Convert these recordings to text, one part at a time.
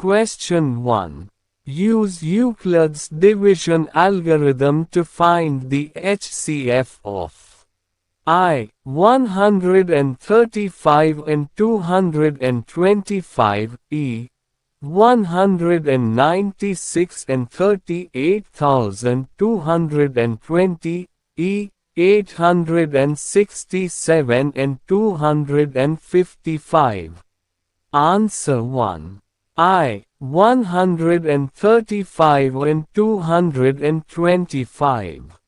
Question 1. Use Euclid's division algorithm to find the HCF of I, 135 and 225, E, 196 and 38,220, E, 867 and 255. Answer 1. I, 135 and 225.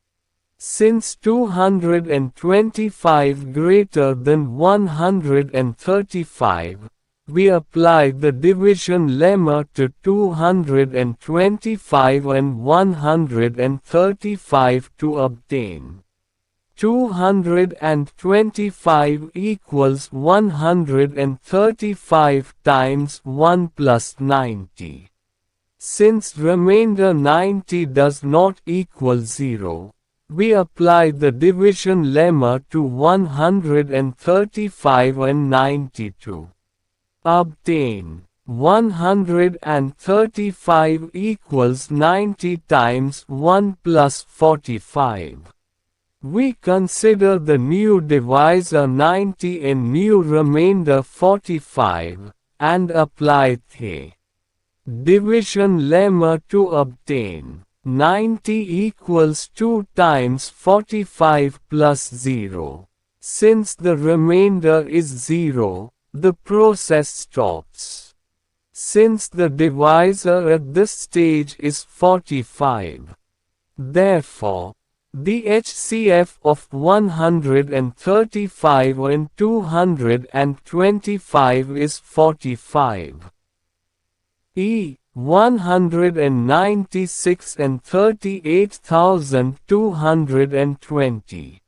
Since 225 greater than 135, we apply the division lemma to 225 and 135 to obtain 225 equals 135 times 1 plus 90. Since remainder 90 does not equal 0, we apply the division lemma to 135 and 92. Obtain 135 equals 90 times 1 plus 45. We consider the new divisor 90 in new remainder 45, and apply the division lemma to obtain 90 equals 2 times 45 plus 0. Since the remainder is 0, the process stops. Since the divisor at this stage is 45. Therefore, the HCF of 135 and 225 is 45. E. 196 and 38,220.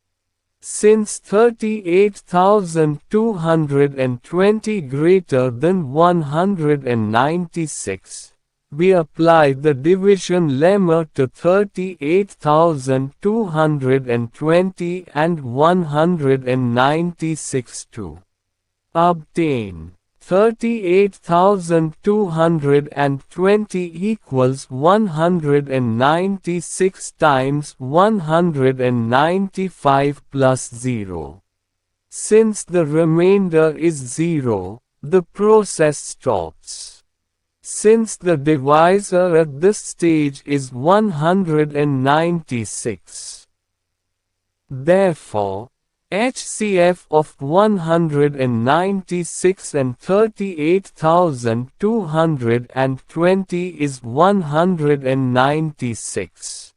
Since 38,220 greater than 196, we apply the division lemma to 38,220 and 196 to obtain 38,220 equals 196 times 195 plus 0. Since the remainder is 0, the process stops. Since the divisor at this stage is 196. Therefore, HCF of 196 and 38,220 is 196.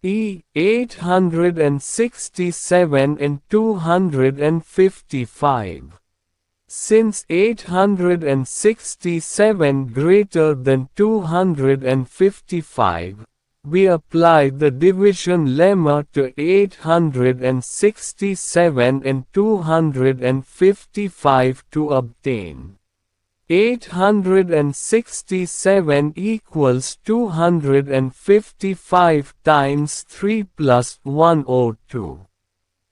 E. 867 and 255. Since 867 greater than 255, we apply the division lemma to 867 and 255 to obtain 867 equals 255 times 3 plus 102.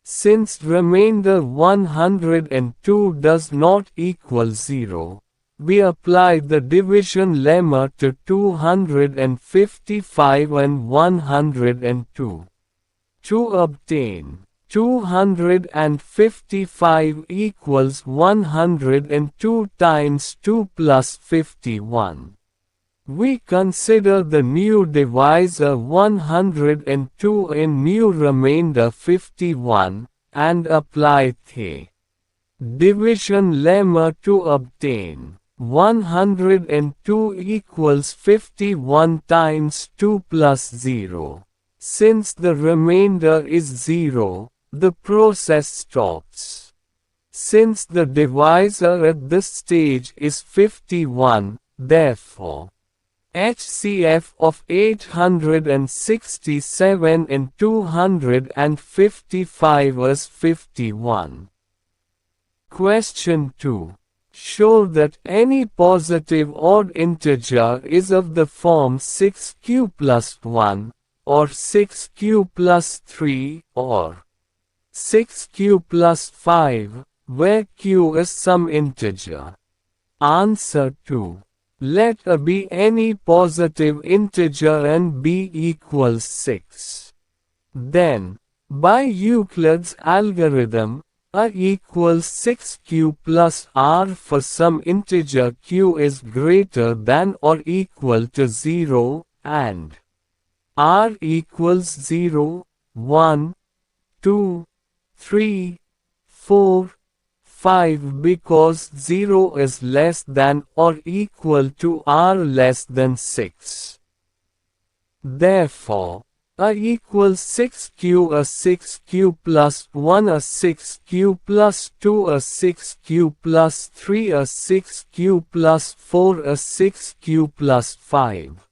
Since remainder 102 does not equal 0, we apply the division lemma to 255 and 102. To obtain 255 equals 102 times 2 plus 51. We consider the new divisor 102 in new remainder 51, and apply the division lemma to obtain 102 equals 51 times 2 plus 0. Since the remainder is 0, the process stops. Since the divisor at this stage is 51, therefore, HCF of 867 and 255 is 51. Question 2. Show that any positive odd integer is of the form 6q plus 1, or 6q plus 3, or 6q plus 5, where q is some integer. Answer 2. Let A be any positive integer and B equals 6. Then, by Euclid's algorithm, A equals 6q plus r for some integer q is greater than or equal to 0, and r equals 0, 1, 2, 3, 4, 5 because 0 is less than or equal to r less than 6. Therefore, A equals 6q A 6q plus 1 A 6q plus 2 A 6q plus 3 A 6q plus 4 A 6q plus 5.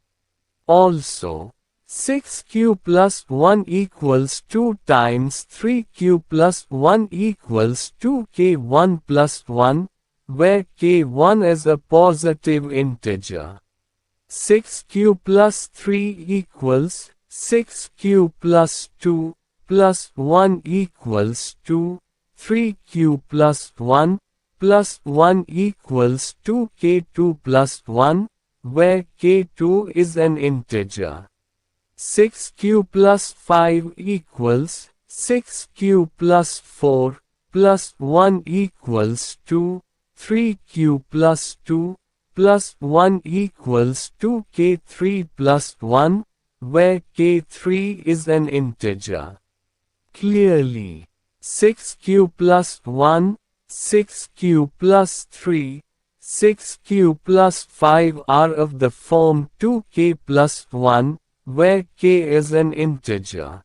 Also, 6q plus 1 equals 2 times 3q plus 1 equals 2k1 plus 1, where k1 is a positive integer. 6q plus 3 equals 6q plus 2 plus 1 equals 2, 3q plus 1 plus 1 equals 2k2 plus 1, where k2 is an integer. 6q plus 5 equals 6q plus 4 plus 1 equals 2, 3q plus 2 plus 1 equals 2k3 plus 1, where k3 is an integer. Clearly, 6q plus 1, 6q plus 3, 6q plus 5 are of the form 2k plus 1, where k is an integer.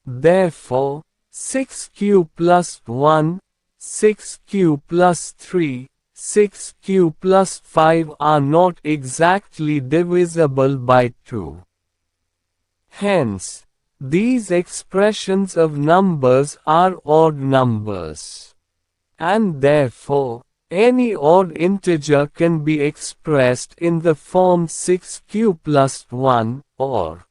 Therefore, 6q plus 1, 6q plus 3, 6q plus 5 are not exactly divisible by 2. Hence, these expressions of numbers are odd numbers. And therefore, any odd integer can be expressed in the form 6q plus 1, or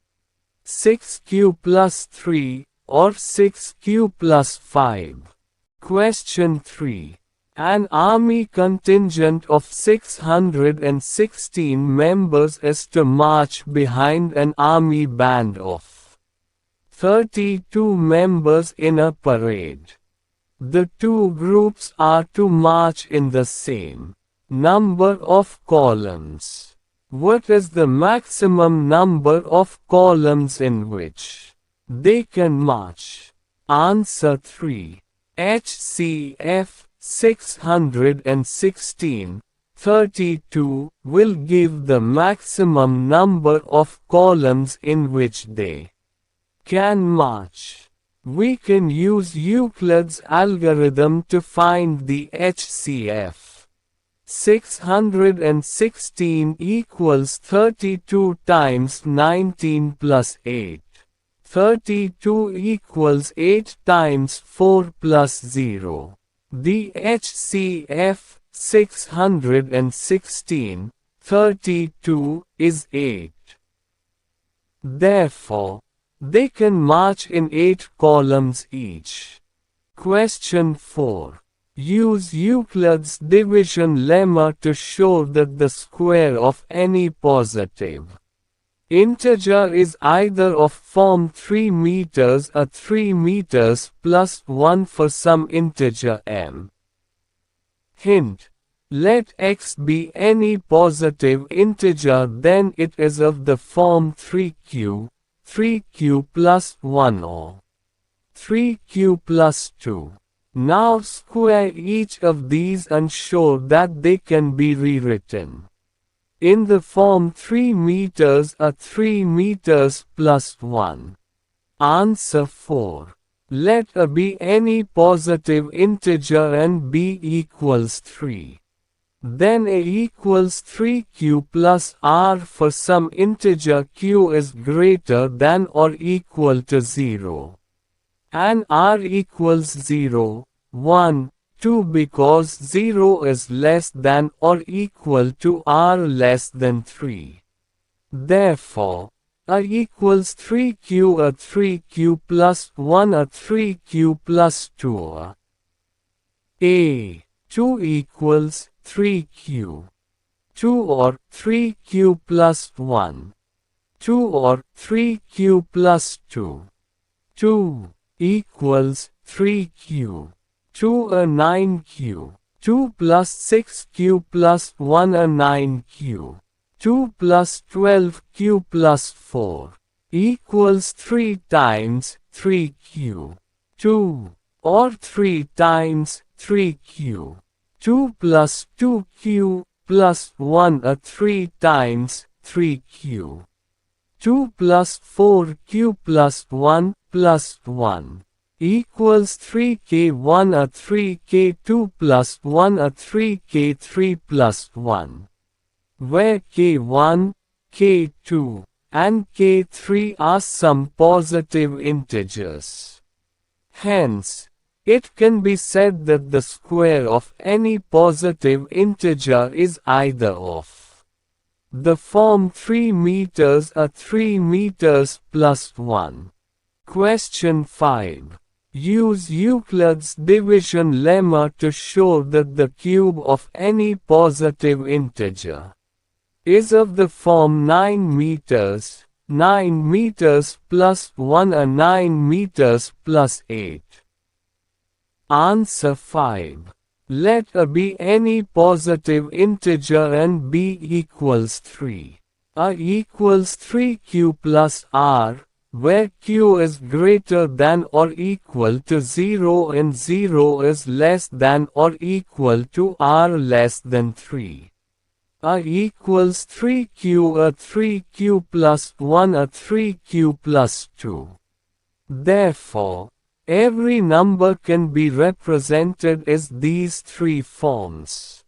6q plus 3, or 6q plus 5. Question 3. An army contingent of 616 members is to march behind an army band of 32 members in a parade. The two groups are to march in the same number of columns. What is the maximum number of columns in which they can march? Answer 3. HCF 616, 32 will give the maximum number of columns in which they can march. We can use Euclid's algorithm to find the HCF. 616 equals 32 times 19 plus 8. 32 equals 8 times 4 plus 0. The HCF 616, 32 is 8. Therefore, they can march in 8 columns each. Question 4. Use Euclid's division lemma to show that the square of any positive integer is either of form 3 meters or 3 meters plus 1 for some integer m. Hint. Let x be any positive integer, then it is of the form 3q, 3q plus 1 or 3q plus 2. Now square each of these and show that they can be rewritten in the form 3 meters or 3 meters plus 1. Answer 4. Let A be any positive integer and B equals 3. Then A equals 3q plus r for some integer q is greater than or equal to 0. And r equals 0, 1, 2 because 0 is less than or equal to r less than 3. Therefore, A equals 3q A 3q plus 1 A 3q plus 2 A 2 equals 3q. 2 or 3q plus 1. 2 or 3q plus 2. 2 equals 3q. 2 a 9q. 2 plus 6q plus 1 a 9q. 2 plus 12q plus 4 equals 3 times 3q. 2 or 3 times 3q. 2 plus 2q plus 1 a 3 times 3q. 2 plus 4q plus 1 plus 1 equals 3k1 a 3k2 plus 1 a 3k3 plus 1, where k1, k2, and k3 are some positive integers. Hence, it can be said that the square of any positive integer is either of the form 3 meters a 3 meters plus 1. Question 5. Use Euclid's division lemma to show that the cube of any positive integer is of the form 9 meters plus 1 a 9 meters plus 8. Answer 5. Let A be any positive integer and B equals 3. A equals 3q plus r, where q is greater than or equal to 0 and 0 is less than or equal to r less than 3. A equals 3q a 3q plus 1 a 3q plus 2. Therefore, every number can be represented as these three forms.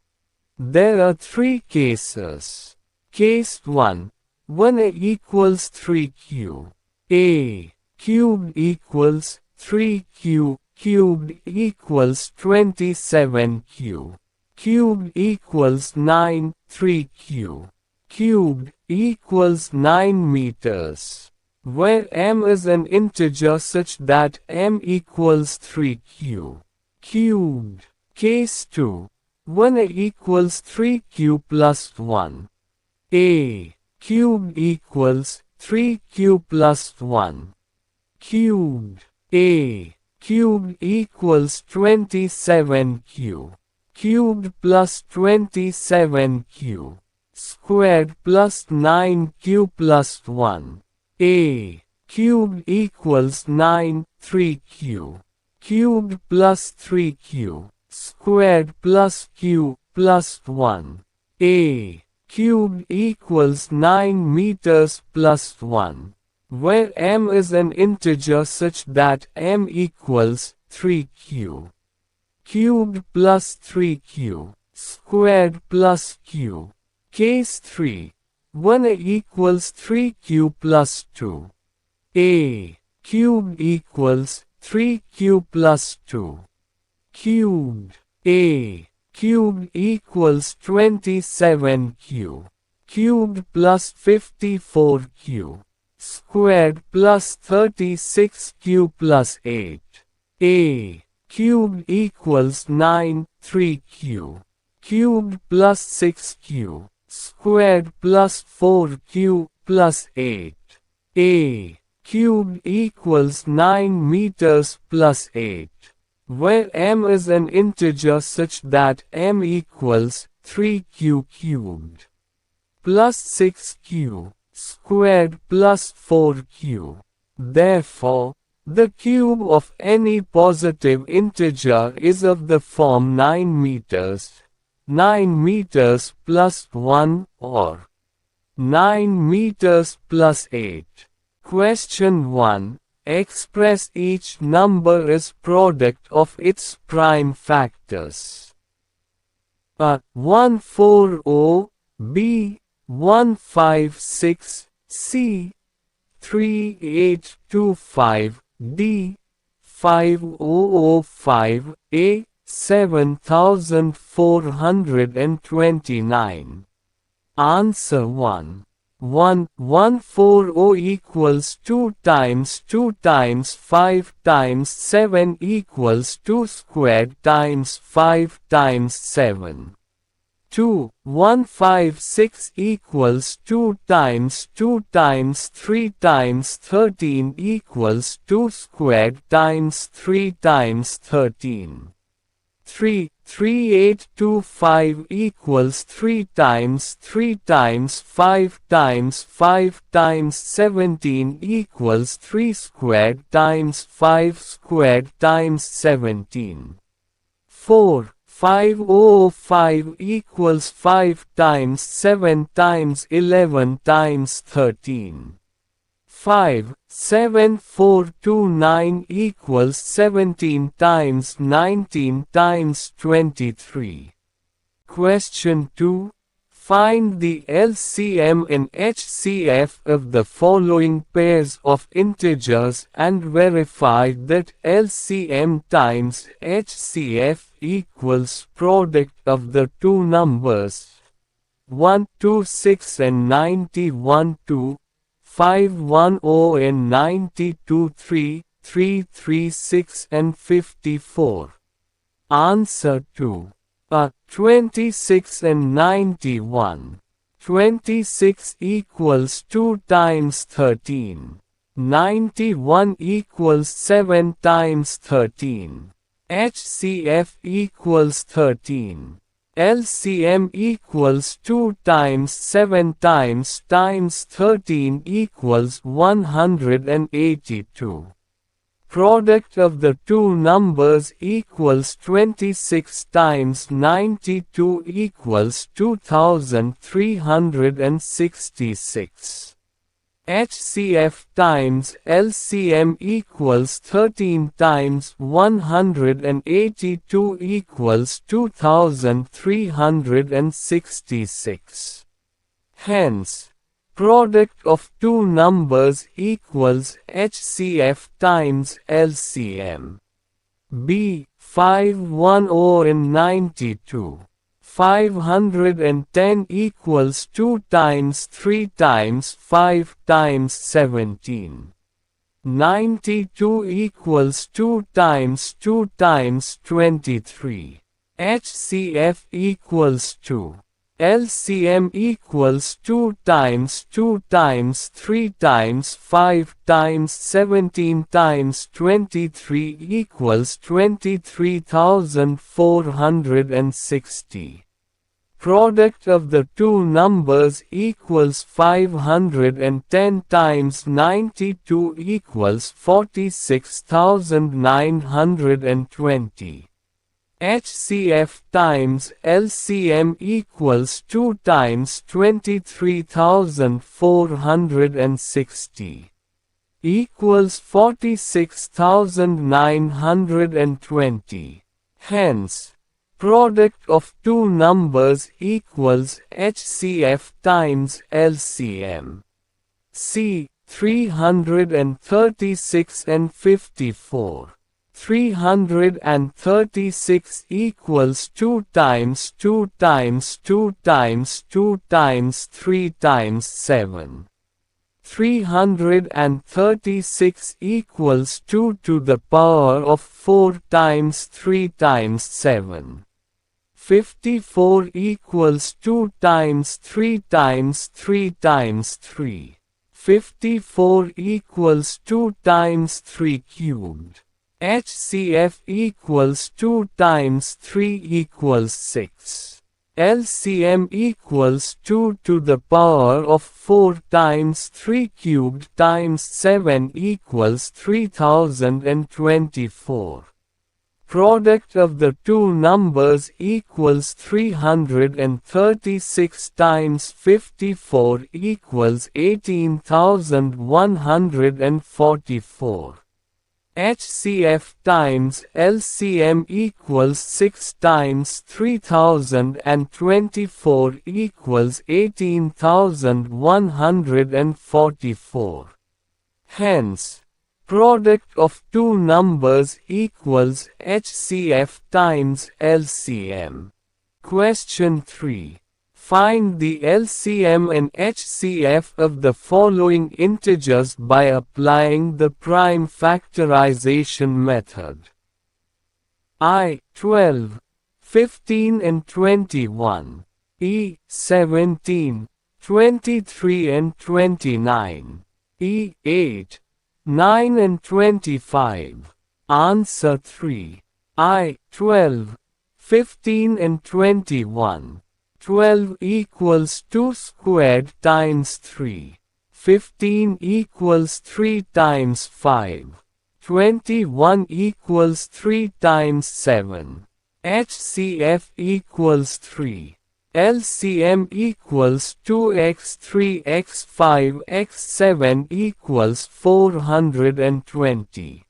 There are three cases. Case 1. When A equals 3q. A cubed equals 3q cubed equals 27q. Cubed equals 9, 3q. Cubed equals 9 meters. Where m is an integer such that m equals 3q. Cubed. Case 2. When A equals 3q plus 1. A cubed equals 3q plus 1. Cubed. A cubed equals 27q. Cubed plus 27q. Squared plus 9q plus 1. A cubed equals 9, 3q. Cubed plus 3q. Squared plus q plus 1. A cubed equals 9 meters plus 1, where m is an integer such that m equals 3q. Cubed plus 3q. Squared plus q. Case 3. When A equals 3q plus 2. A cubed equals 3q plus 2. Cubed. A cubed equals 27q. Cubed plus 54q. Squared plus 36q plus 8. A cubed equals 9, 3q. Cubed plus 6q. Squared plus 4q plus 8. A cubed equals 9 meters plus 8. Where m is an integer such that m equals 3q cubed plus 6q squared plus 4q. Therefore, the cube of any positive integer is of the form 9 meters plus 1 or 9 meters plus 8. Question 1. Express each number as product of its prime factors. A 140, B 156, C 3825, D 5005, A 7429. Answer 1. 140 equals 2 times 2 times 5 times 7 equals 2 squared times 5 times 7. 2, 156 equals 2 times 2 times 3 times 13 equals 2 squared times 3 times 13. 3, 3825 equals 3 times 3 times 5 times 5 times 17 equals 3 squared times 5 squared times 17. 4, 5005 equals 5 times 7 times 11 times 13. 5, 7429 equals 17 times 19 times 23. Question 2. Find the LCM and HCF of the following pairs of integers and verify that LCM times HCF equals product of the two numbers 126 and 91 2, 510 and 92 3, 336 and 54. Answer 2. 26 and 91. 26 equals 2 times 13. 91 equals 7 times 13. HCF equals 13. LCM equals 2 times 7 times 13 equals 182. Product of the two numbers equals 26 times 92 equals 2366. HCF times LCM equals 13 times 182 equals 2366. Hence, product of two numbers equals HCF times LCM. B. 510 and 92. 510 equals 2 times 3 times 5 times 17. 92 equals 2 times 2 times 23. HCF equals 2. LCM equals 2 times 2 times 3 times 5 times 17 times 23 equals 23,460. Product of the two numbers equals 510 times 92 equals 46,920. HCF times LCM equals 2 times 23,460 equals 46,920. Hence, product of two numbers equals HCF times LCM. C. 336 and 54. 336 equals 2 times 2 times 2 times 2 times 3 times 7. 336 equals 2 to the power of 4 times 3 times 7. 54 equals 2 times 3 times 3 times 3. 54 equals 2 times 3 cubed. HCF equals 2 times 3 equals 6. LCM equals 2 to the power of 4 times 3 cubed times 7 equals 3024. Product of the two numbers equals 336 times 54 equals 18,144. HCF times LCM equals 6 times 3024 equals 18,144. Hence, product of two numbers equals HCF times LCM. Question 3. Find the LCM and HCF of the following integers by applying the prime factorization method. I. 12, 15 and 21. E. 17, 23 and 29. E. 8, 9 and 25. Answer 3. I. 12, 15 and 21. 12 equals 2 squared times 3. 15 equals 3 times 5. 21 equals 3 times 7. HCF equals 3. LCM equals 2x 3x 5x 7 equals 420.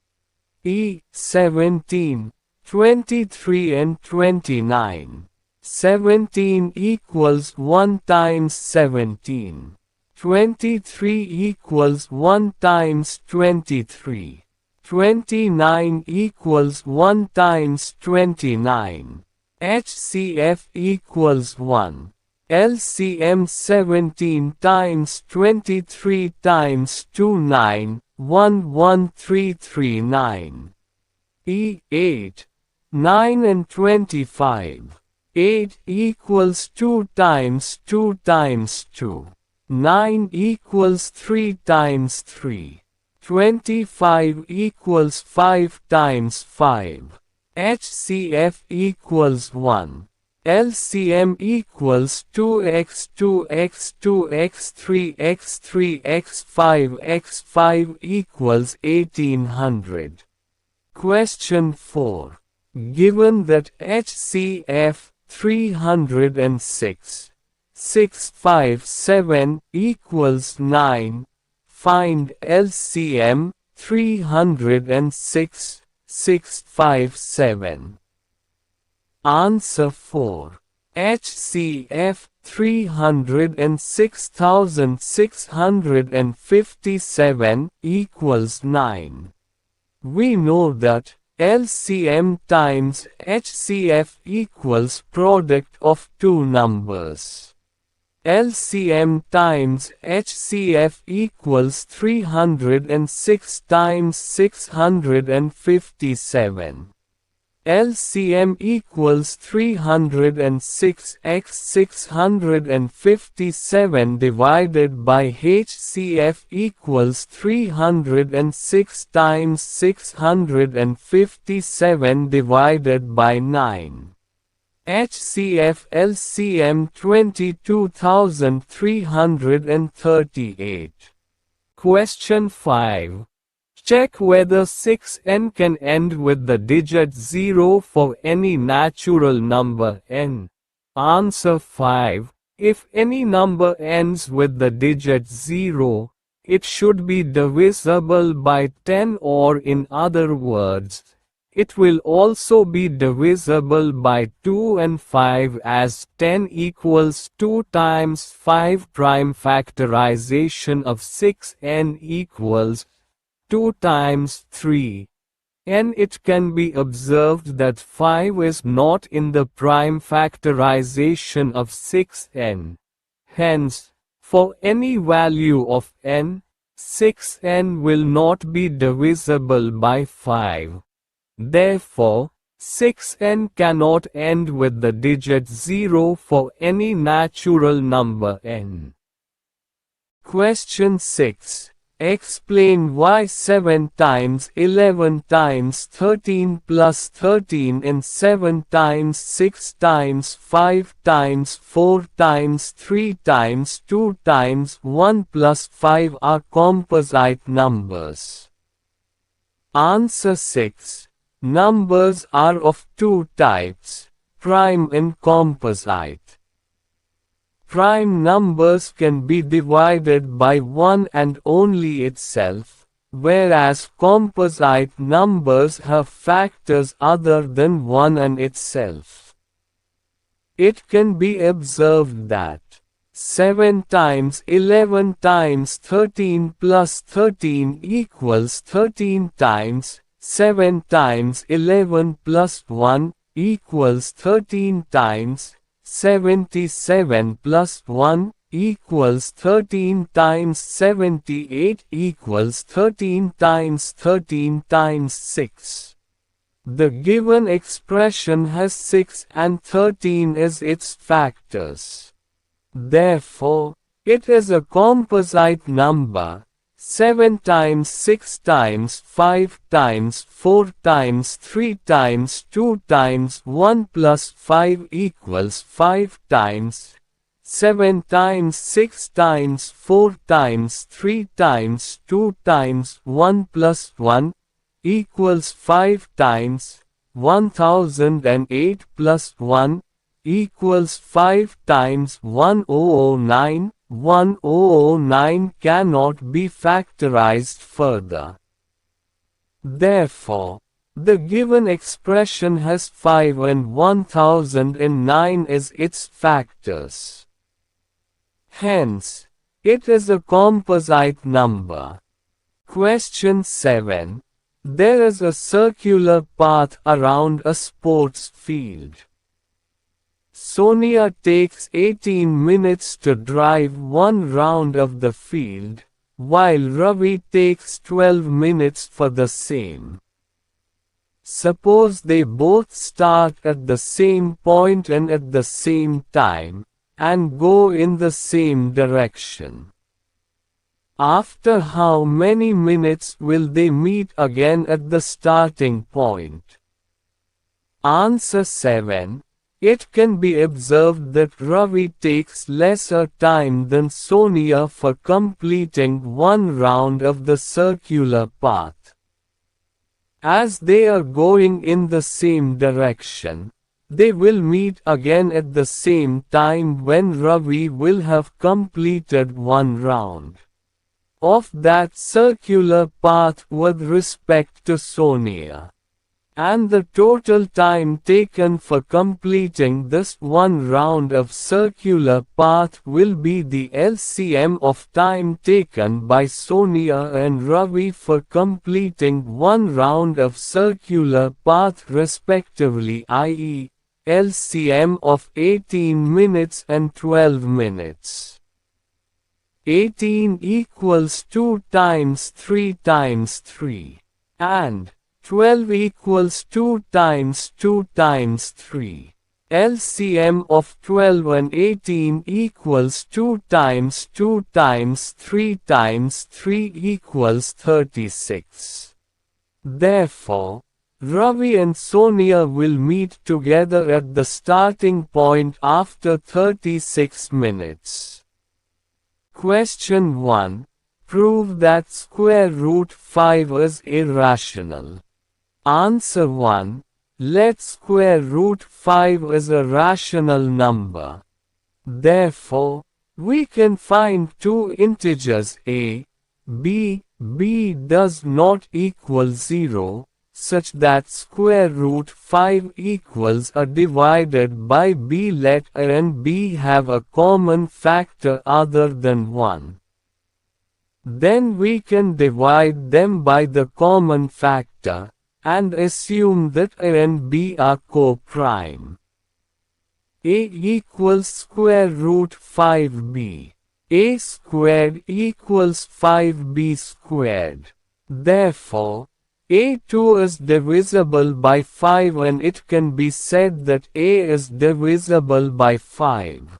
E. 17, 23 and 29. 17 equals 1 times 17. 23 equals 1 times 23. 29 equals 1 times 29. HCF equals 1. LCM 17 times 23 times 2 9, 11339. E. 8, 9 and 25. 8 equals 2 times 2 times 2. 9 equals 3 times 3. 25 equals 5 times 5. HCF equals 1. LCM equals 2x 2x 2x 3x 3x 5x 5 equals 1800. Question 4. Given that HCF 306, 657 equals 9, find LCM 306, 657. Answer 4. HCF 306,657 equals 9. We know that LCM times HCF equals product of two numbers. LCM times HCF equals 306 times 657. LCM equals 306 x 657 divided by HCF equals 306 times 657 divided by 9. HCF LCM 22,338. Question 5. Check whether 6n can end with the digit 0 for any natural number n. Answer 5. If any number ends with the digit 0, it should be divisible by 10, or in other words, it will also be divisible by 2 and 5, as 10 equals 2 times 5 prime factorization of 6n equals 2 times 3. And it can be observed that 5 is not in the prime factorization of 6n. Hence, for any value of n, 6n will not be divisible by 5. Therefore, 6n cannot end with the digit 0 for any natural number n. Question 6. Explain why 7 times 11 times 13 plus 13 and 7 times 6 times 5 times 4 times 3 times 2 times 1 plus 5 are composite numbers. Answer 6. Numbers are of two types, prime and composite. Prime numbers can be divided by 1 and only itself, whereas composite numbers have factors other than 1 and itself. It can be observed that 7 times 11 times 13 plus 13 equals 13 times 7 times 11 plus 1 equals 13 times 77 plus 1 equals 13 times 78 equals 13 times 6. The given expression has 6 and 13 as its factors. Therefore, it is a composite number. 7 times 6 times 5 times 4 times 3 times 2 times 1 plus 5 equals 5 times. 7 times 6 times 4 times 3 times 2 times 1 plus 1 equals 5 times. 1008 plus 1 equals 5 times 1009. 1009 cannot be factorized further. Therefore, the given expression has 5 and 1009 as its factors. Hence, it is a composite number. Question 7. There is a circular path around a sports field. Sonia takes 18 minutes to drive one round of the field, while Ravi takes 12 minutes for the same. Suppose they both start at the same point and at the same time, and go in the same direction. After how many minutes will they meet again at the starting point? Answer 7. It can be observed that Ravi takes lesser time than Sonia for completing one round of the circular path. As they are going in the same direction, they will meet again at the same time when Ravi will have completed one round of that circular path with respect to Sonia. And the total time taken for completing this one round of circular path will be the LCM of time taken by Sonia and Ravi for completing one round of circular path respectively, i.e., LCM of 18 minutes and 12 minutes. 18 equals 2 times 3 times 3, and 12 equals 2 times 2 times 3. LCM of 12 and 18 equals 2 times 2 times 3 times 3 equals 36. Therefore, Ravi and Sonia will meet together at the starting point after 36 minutes. Question 1. Prove that square root 5 is irrational. Answer 1. Let square root 5 is a rational number. Therefore, we can find two integers a, b, b does not equal 0, such that square root 5 equals a divided by b. Let a and b have a common factor other than 1. Then we can divide them by the common factor, and assume that a and b are co-prime. A equals square root 5b. A squared equals 5b squared. Therefore, a2 is divisible by 5 and it can be said that a is divisible by 5.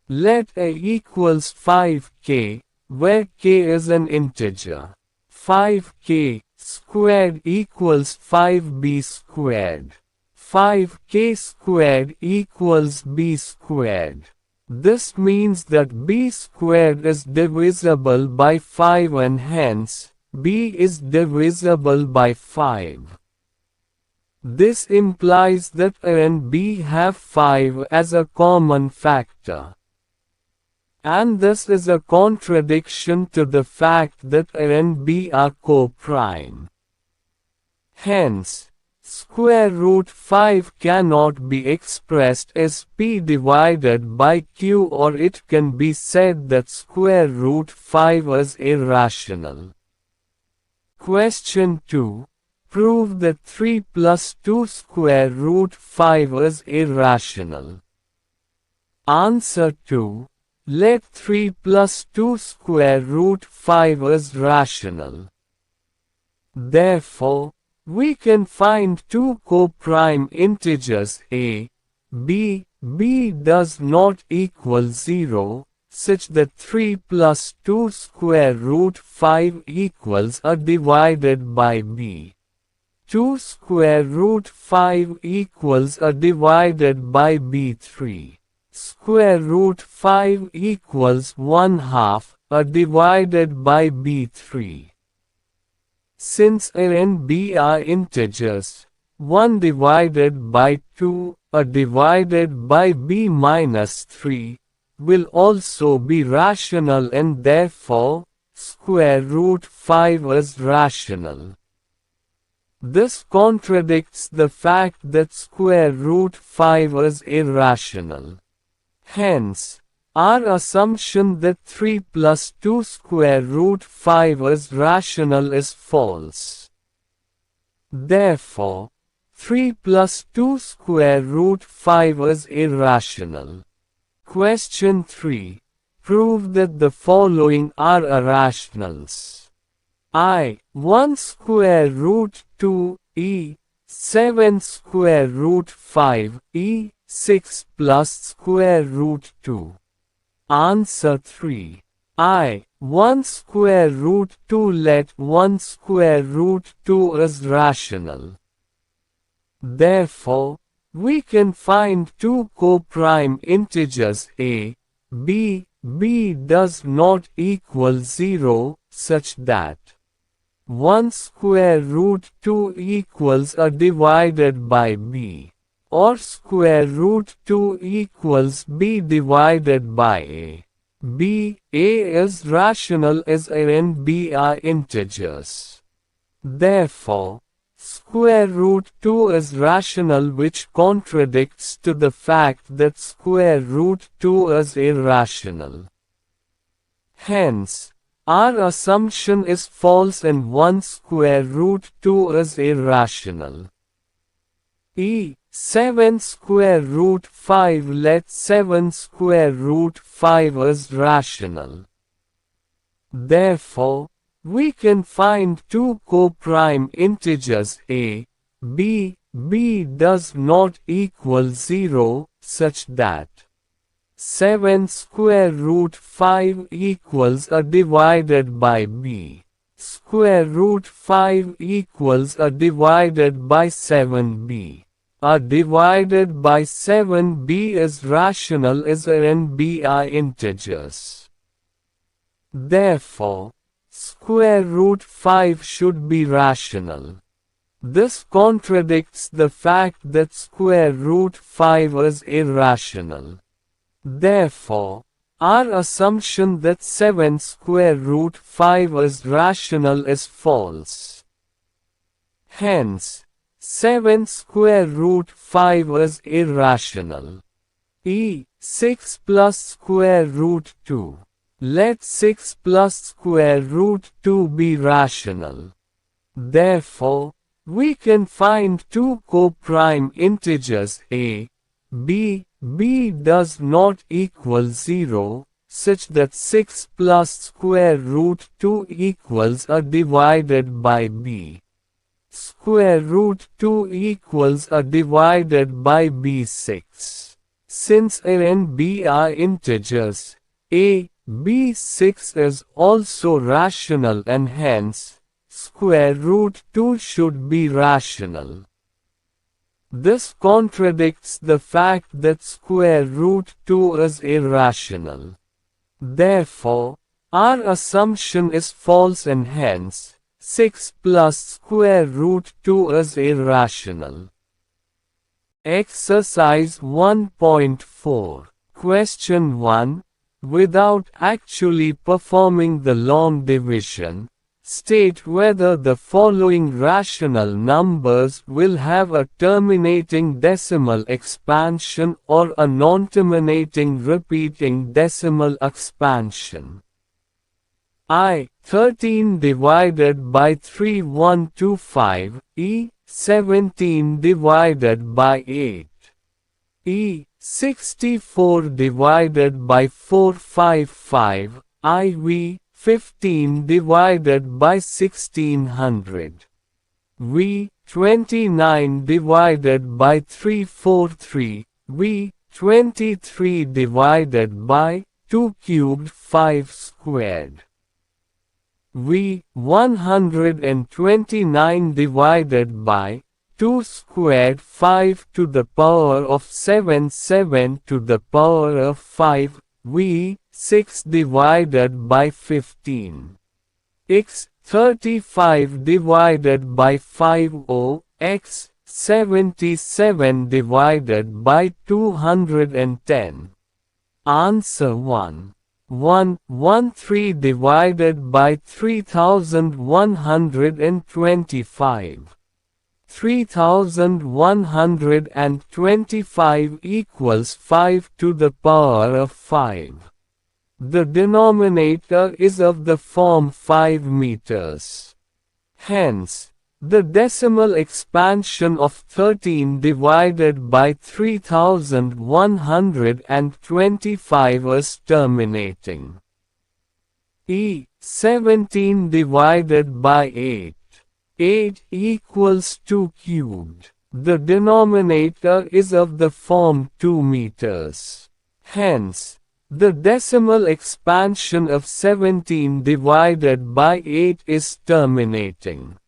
Let a equals 5k, where k is an integer. 5k squared equals 5b squared. 5k squared equals b squared. This means that b squared is divisible by 5 and hence, b is divisible by 5. This implies that a and b have 5 as a common factor. And this is a contradiction to the fact that a and b are co-prime. Hence, square root 5 cannot be expressed as p divided by q, or it can be said that square root 5 is irrational. Question 2. Prove that 3 plus 2 square root 5 is irrational. Answer 2. Let 3 plus 2 square root 5 is rational. Therefore, we can find two co-prime integers a, b. B does not equal 0, such that 3 plus 2 square root 5 equals a divided by b. 2 square root 5 equals a divided by b3. Square root 5 equals 1/2, a divided by b3. Since a and b are integers, 1 divided by 2, a divided by b minus 3, will also be rational, and therefore, square root 5 is rational. This contradicts the fact that square root 5 is irrational. Hence, our assumption that 3 plus 2 square root 5 is rational is false. Therefore, 3 plus 2 square root 5 is irrational. Question 3. Prove that the following are irrationals. I. 1 square root 2, e. 7 square root 5, e. 6 plus square root 2. Answer 3. I. 1 square root 2. Let 1 square root 2 is rational. Therefore, we can find two co-prime integers a, b. B does not equal 0, such that 1 square root 2 equals a divided by b, or square root 2 equals b divided by a. b, a is rational as a and b are integers. Therefore, square root 2 is rational, which contradicts to the fact that square root 2 is irrational. Hence, our assumption is false and 1 square root 2 is irrational. e. 7 square root 5. Let 7 square root 5 is rational. Therefore, we can find two co-prime integers a, b. B does not equal 0, such that 7 square root 5 equals a divided by b. Square root 5 equals a divided by 7b. A divided by 7b is rational as a and b are integers. Therefore, square root 5 should be rational. This contradicts the fact that square root 5 is irrational. Therefore, our assumption that 7 square root 5 is rational is false. Hence, 7 square root 5 is irrational. e. 6 plus square root 2. Let 6 plus square root 2 be rational. Therefore, we can find two co-prime integers a, b. B does not equal 0, such that 6 plus square root 2 equals a divided by b. Square root 2 equals a divided by b6. Since a and b are integers, a, b 6 is also rational, and hence, square root 2 should be rational. This contradicts the fact that square root 2 is irrational. Therefore, our assumption is false, and hence, 6 plus square root 2 is irrational. Exercise 1.4. Question 1. Without actually performing the long division, state whether the following rational numbers will have a terminating decimal expansion or a non-terminating repeating decimal expansion. I. 13 divided by 3 125, e. 17 divided by 8, e. 64 divided by 455, iv. 15 divided by 1600, v. 29 divided by 343, v. 23 divided by 2 cubed 5 squared. V. 129 divided by 2 squared 5 to the power of 7 7 to the power of 5, v. 6 divided by 15. X 35 divided by 5 O, x 77 divided by 210. Answer 1. 113 divided by 3125. 3125 equals 5 to the power of 5. The denominator is of the form 5 meters. Hence, the decimal expansion of 13 divided by 3125 is terminating. 17 divided by 8. 8 equals 2 cubed. The denominator is of the form 2 meters. Hence, the decimal expansion of 17 divided by 8 is terminating.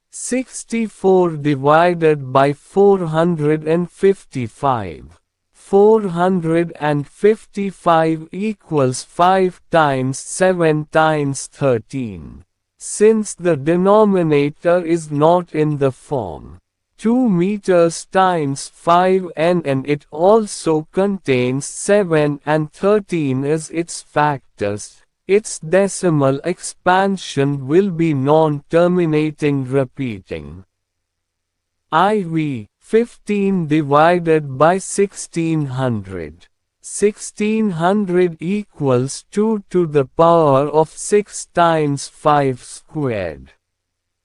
64 divided by 455. 455 equals 5 times 7 times 13. Since the denominator is not in the form 2 meters times 5n and it also contains 7 and 13 as its factors, its decimal expansion will be non-terminating repeating. IV 15 divided by 1600. 1600 equals 2 to the power of 6 times 5 squared.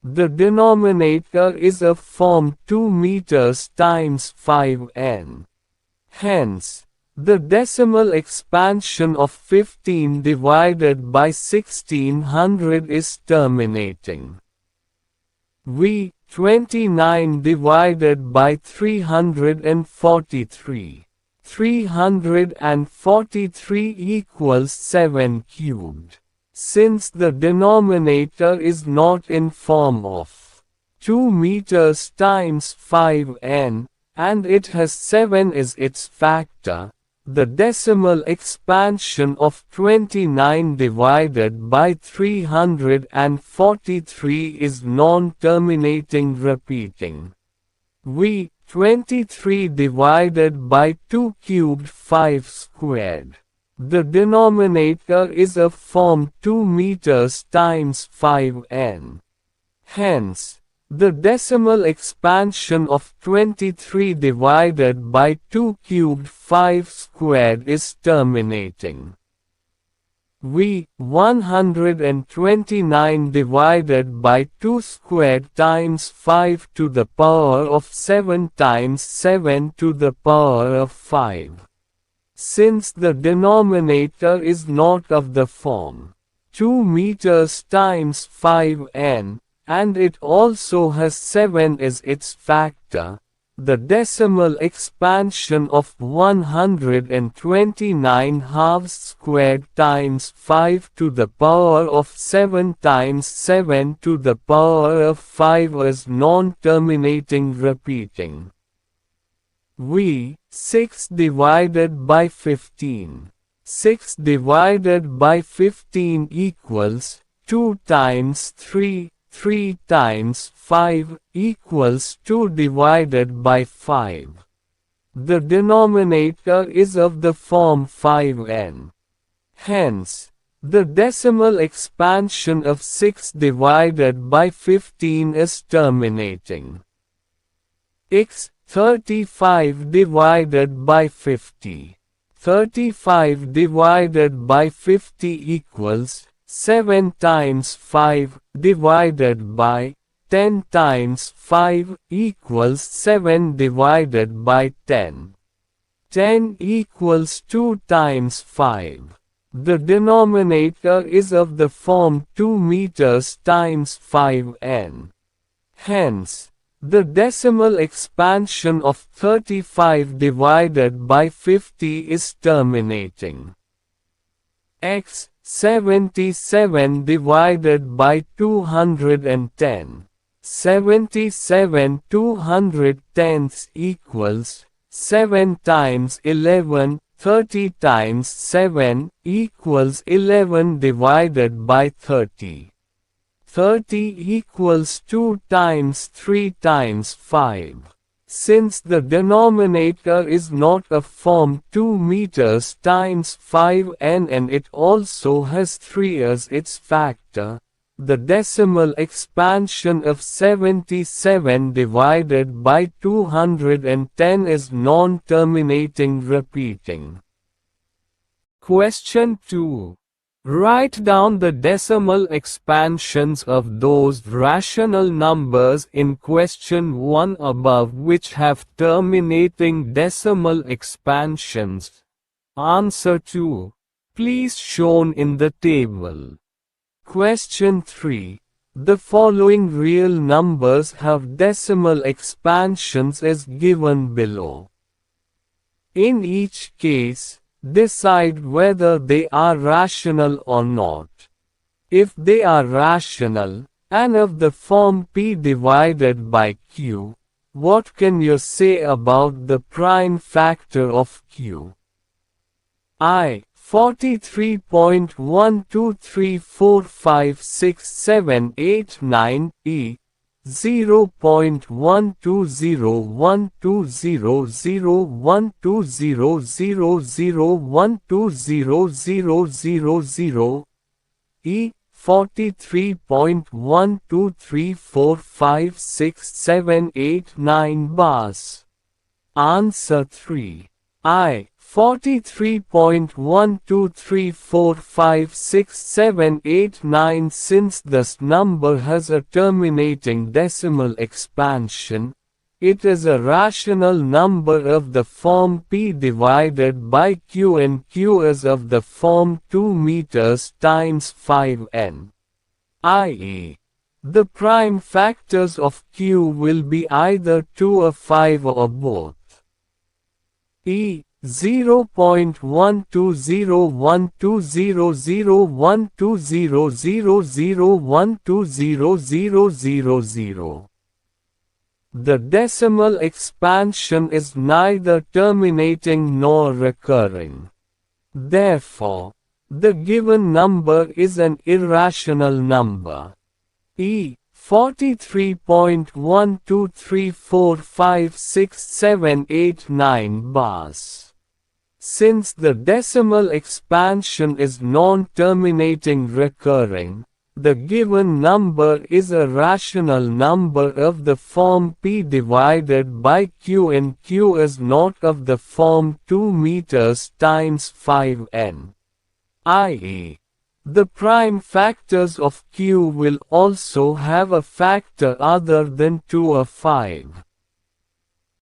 The denominator is of form 2 meters times 5n. Hence, the decimal expansion of 15 divided by 1600 is terminating. V 29 divided by 343. 343 equals 7 cubed. Since the denominator is not in form of 2 meters times 5n, and it has 7 as its factor, the decimal expansion of 29 divided by 343 is non-terminating repeating. V 23 divided by 2 cubed 5 squared. The denominator is of form 2 meters times 5n. Hence, the decimal expansion of 23 divided by 2 cubed 5 squared is terminating. V 129 divided by 2 squared times 5 to the power of 7 times 7 to the power of 5. Since the denominator is not of the form 2 meters times 5n, and it also has 7 as its factor, the decimal expansion of 129 halves squared times 5 to the power of 7 times 7 to the power of 5 is non-terminating repeating. V 6 divided by 15. 6 divided by 15 equals 2 times 3. 3 times 5 equals 2 divided by 5. The denominator is of the form 5n. Hence, the decimal expansion of 6 divided by 15 is terminating. X 35 divided by 50. 35 divided by 50 equals 7 times 5 divided by 10 times 5 equals 7 divided by 10. 10 equals 2 times 5. The denominator is of the form 2 meters times 5n. Hence, the decimal expansion of 35 divided by 50 is terminating. X 77 divided by 210. 77 210ths equals 7 times 11, 30 times 7 equals 11 divided by 30. 30 equals 2 times 3 times 5. Since the denominator is not a form 2 meters times 5n and it also has 3 as its factor, the decimal expansion of 77 divided by 210 is non-terminating repeating. Question 2. Write down the decimal expansions of those rational numbers in question 1 above which have terminating decimal expansions. Answer 2. Please shown in the table. Question 3. The following real numbers have decimal expansions as given below. In each case, decide whether they are rational or not. If they are rational, and of the form p divided by q, what can you say about the prime factor of q? I. 43.123456789 e. 0.120120012000000 e 43.123456789 bars. Answer 3. I. 43.123456789 Since this number has a terminating decimal expansion, it is a rational number of the form p divided by q and q is of the form 2 meters times 5n. i.e., the prime factors of q will be either 2 or 5 or both. 0.120120012000000. The decimal expansion is neither terminating nor recurring. Therefore, the given number is an irrational number. 43.123456789 bars. Since the decimal expansion is non-terminating recurring, the given number is a rational number of the form p divided by q and q is not of the form 2 meters times 5n. i.e., the prime factors of q will also have a factor other than 2 or 5.